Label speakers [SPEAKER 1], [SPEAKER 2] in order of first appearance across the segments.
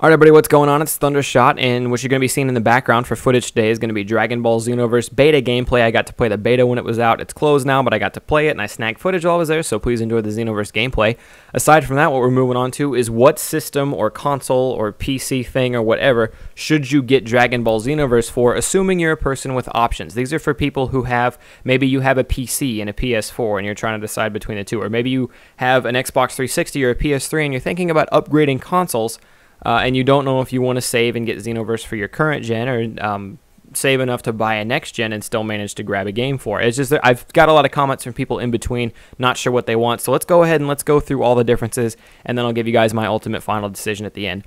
[SPEAKER 1] Alright everybody, what's going on? It's Thundershot, and what you're going to be seeing in the background for footage today is going to be Dragon Ball Xenoverse beta gameplay. I got to play the beta when it was out. It's closed now, but I got to play it, and I snagged footage while I was there, so please enjoy the Xenoverse gameplay. Aside from that, what we're moving on to is what system or console or PC thing or whatever should you get Dragon Ball Xenoverse for, assuming you're a person with options. These are for people who have, maybe you have a PC and a PS4 and you're trying to decide between the two, or maybe you have an Xbox 360 or a PS3 and you're thinking about upgrading consoles, and you don't know if you want to save and get Xenoverse for your current gen, or save enough to buy a next gen and still manage to grab a game for it. It's just that I've got a lot of comments from people in between, not sure what they want. So let's go ahead and let's go through all the differences, and then I'll give you guys my ultimate final decision at the end.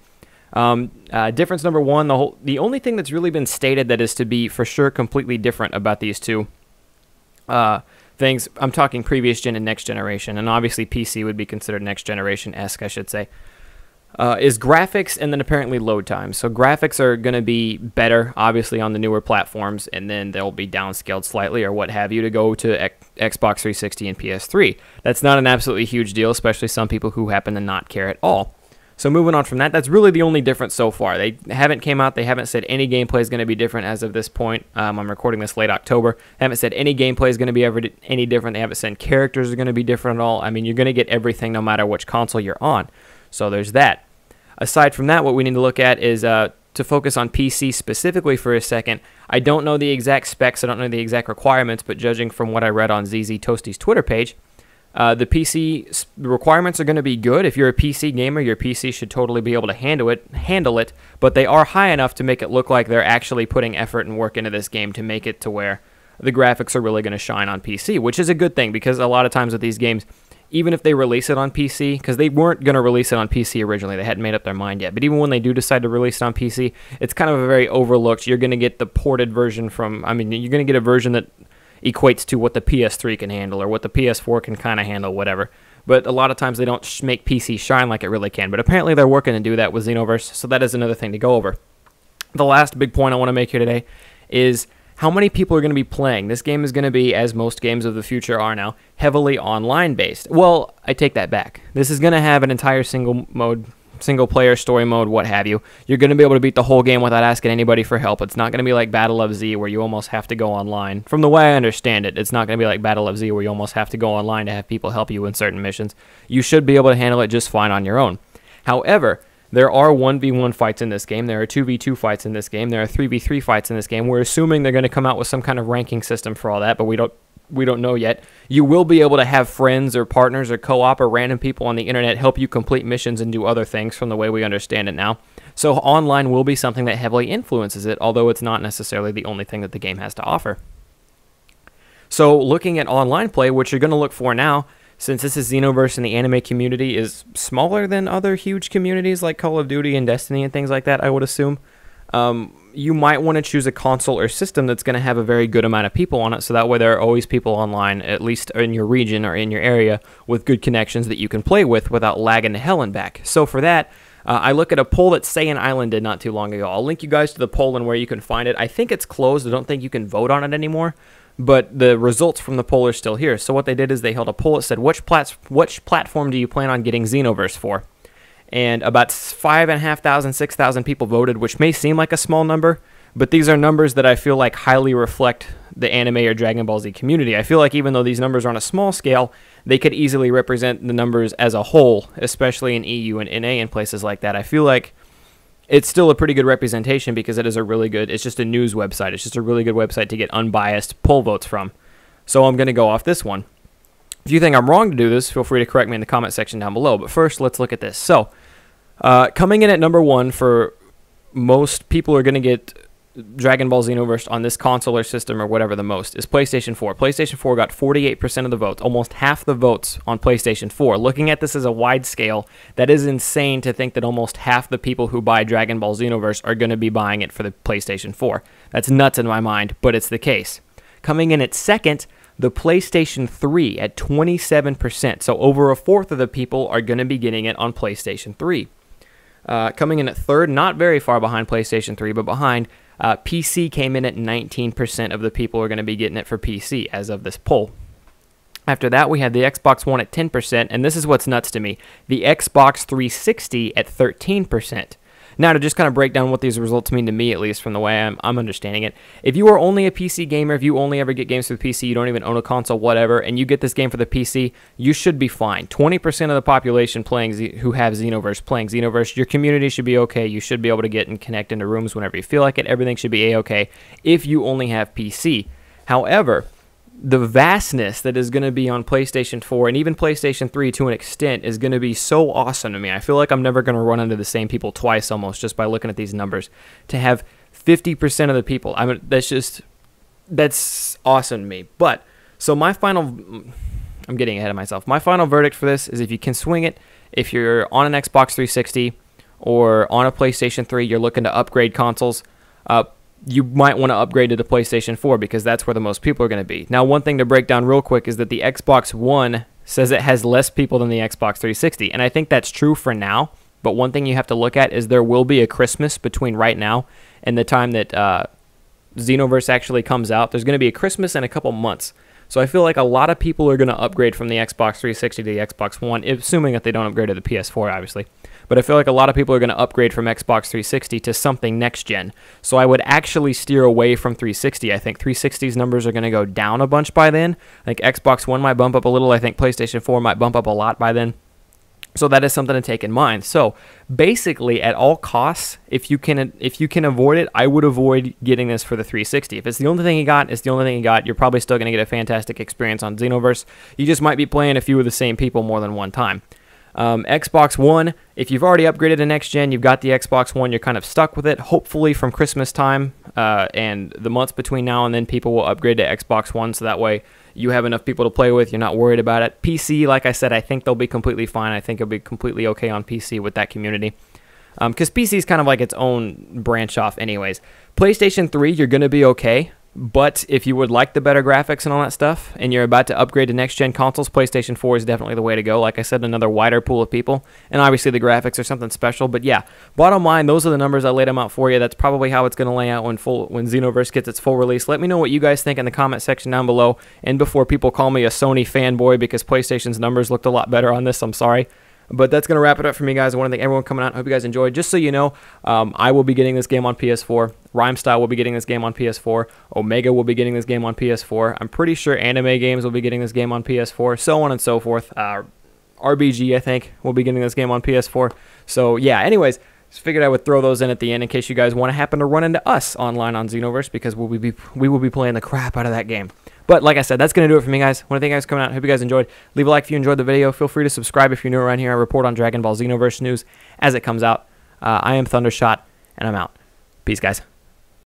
[SPEAKER 1] Difference number one, the only thing that's really been stated that is to be for sure completely different about these two things, I'm talking previous gen and next generation, and obviously PC would be considered next generation-esque, I should say. Is graphics and then apparently load time. So graphics are going to be better, obviously, on the newer platforms, and then they'll be downscaled slightly or what have you to go to Xbox 360 and PS3. That's not an absolutely huge deal, especially some people who happen to not care at all. So moving on from that, that's really the only difference so far. They haven't came out, they haven't said any gameplay is going to be different as of this point. I'm recording this late October. They haven't said any gameplay is going to be any different. They haven't said characters are going to be different at all. I mean, you're going to get everything no matter which console you're on. So there's that. Aside from that, what we need to look at is to focus on PC specifically for a second. I don't know the exact specs, I don't know the exact requirements, but judging from what I read on ZZ Toasty's Twitter page, the PC requirements are going to be good. If you're a PC gamer, your PC should totally be able to handle it, but they are high enough to make it look like they're actually putting effort and work into this game to make it to where the graphics are really going to shine on PC, which is a good thing because a lot of times with these games, even if they release it on PC, because they weren't going to release it on PC originally, they hadn't made up their mind yet, but even when they do decide to release it on PC, it's kind of a very overlooked, you're going to get the ported version from, I mean, you're going to get a version that equates to what the PS3 can handle, or what the PS4 can kind of handle, whatever. But a lot of times they don't make PC shine like it really can, but apparently they're working to do that with Xenoverse, so that is another thing to go over. The last big point I want to make here today is how many people are going to be playing. This game is going to be, as most games of the future are now, heavily online based. Well, I take that back. This is going to have an entire single player story mode, what have you. You're going to be able to beat the whole game without asking anybody for help. It's not going to be like Battle of Z where you almost have to go online. From the way I understand it, it's not going to be like Battle of Z where you almost have to go online to have people help you in certain missions. You should be able to handle it just fine on your own. However, there are 1v1 fights in this game. There are 2v2 fights in this game. There are 3v3 fights in this game. We're assuming they're going to come out with some kind of ranking system for all that, but we don't know yet. You will be able to have friends or partners or co-op or random people on the internet help you complete missions and do other things from the way we understand it now. So online will be something that heavily influences it, although it's not necessarily the only thing that the game has to offer. So looking at online play, what you're going to look for now, since this is Xenoverse and the anime community is smaller than other huge communities like Call of Duty and Destiny and things like that, I would assume, you might want to choose a console or system that's going to have a very good amount of people on it, so that way there are always people online, at least in your region or in your area, with good connections that you can play with without lagging to hell and back. So for that, I look at a poll that Saiyan Island did not too long ago. I'll link you guys to the poll and where you can find it. I think it's closed. I don't think you can vote on it anymore. But the results from the poll are still here. So what they did is they held a poll that said, which platform do you plan on getting Xenoverse for? And about 5,500, 6,000 people voted, which may seem like a small number, but these are numbers that I feel like highly reflect the anime or Dragon Ball Z community. I feel like even though these numbers are on a small scale, they could easily represent the numbers as a whole, especially in EU and NA and places like that. I feel like it's still a pretty good representation because it is a really good, it's just a news website. It's just a really good website to get unbiased poll votes from. So I'm going to go off this one. If you think I'm wrong to do this, feel free to correct me in the comment section down below. But first, let's look at this. So, coming in at number one for most people are going to get Dragon Ball Xenoverse on this console or system or whatever the most is PlayStation 4. PlayStation 4 got 48% of the votes, almost half the votes on PlayStation 4. Looking at this as a wide scale, that is insane to think that almost half the people who buy Dragon Ball Xenoverse are going to be buying it for the PlayStation 4. That's nuts in my mind, but it's the case. Coming in at second, the PlayStation 3 at 27%. So over a fourth of the people are going to be getting it on PlayStation 3. Coming in at third, not very far behind PlayStation 3, but behind, PC came in at 19% of the people are going to be getting it for PC as of this poll. After that, we had the Xbox One at 10%, and this is what's nuts to me. The Xbox 360 at 13%. Now, to just kind of break down what these results mean to me, at least from the way I'm understanding it, if you are only a PC gamer, if you only ever get games for the PC, you don't even own a console, whatever, and you get this game for the PC, you should be fine. 20% of the population who have Xenoverse playing Xenoverse, your community should be okay. You should be able to get and connect into rooms whenever you feel like it. Everything should be A-okay if you only have PC. However, the vastness that is going to be on PlayStation 4 and even PlayStation 3 to an extent is going to be so awesome to me. I feel like I'm never going to run into the same people twice almost just by looking at these numbers. To have 50% of the people, I mean, that's awesome to me. But, so I'm getting ahead of myself. My final verdict for this is if you can swing it, if you're on an Xbox 360 or on a PlayStation 3, you're looking to upgrade consoles, you might want to upgrade to the PlayStation 4 because that's where the most people are going to be. Now, one thing to break down real quick is that the Xbox One says it has less people than the Xbox 360, and I think that's true for now, but one thing you have to look at is there will be a Christmas between right now and the time that Xenoverse actually comes out. There's going to be a Christmas in a couple months. So I feel like a lot of people are going to upgrade from the Xbox 360 to the Xbox One, assuming that they don't upgrade to the PS4, obviously. But I feel like a lot of people are going to upgrade from Xbox 360 to something next gen. So I would actually steer away from 360. I think 360's numbers are going to go down a bunch by then. I think Xbox One might bump up a little. I think PlayStation 4 might bump up a lot by then. So that is something to take in mind. So basically, at all costs, if you can avoid it, I would avoid getting this for the 360. If it's the only thing you got, it's the only thing you got. You're probably still going to get a fantastic experience on Xenoverse. You just might be playing a few of the same people more than one time. Xbox One, if you've already upgraded to next gen, you've got the Xbox One, you're kind of stuck with it. Hopefully from Christmas time and the months between now and then, people will upgrade to Xbox One, so that way you have enough people to play with. You're not worried about it. PC, like I said, I think they'll be completely fine. I think it'll be completely okay on PC with that community. Because PC is kind of like its own branch off anyways. PlayStation 3, you're going to be okay. But if you would like the better graphics and all that stuff, and you're about to upgrade to next-gen consoles, PlayStation 4 is definitely the way to go. Like I said, another wider pool of people. And obviously the graphics are something special. But yeah, bottom line, those are the numbers. I laid them out for you. That's probably how it's going to lay out when Xenoverse gets its full release. Let me know what you guys think in the comment section down below. And before people call me a Sony fanboy because PlayStation's numbers looked a lot better on this, I'm sorry. But that's going to wrap it up for me, guys. I want to thank everyone coming out. I hope you guys enjoyed. Just so you know, I will be getting this game on PS4. Rhymestyle will be getting this game on PS4. Omega will be getting this game on PS4. I'm pretty sure Anime Games will be getting this game on PS4. So on and so forth. RBG, I think, will be getting this game on PS4. So, yeah, anyways, just figured I would throw those in at the end in case you guys want to happen to run into us online on Xenoverse because we will be playing the crap out of that game. But like I said, that's going to do it for me, guys. I want to thank you guys for coming out. I hope you guys enjoyed. Leave a like if you enjoyed the video. Feel free to subscribe if you're new around here. I report on Dragon Ball Xenoverse news as it comes out. I am Thundershot, and I'm out. Peace, guys.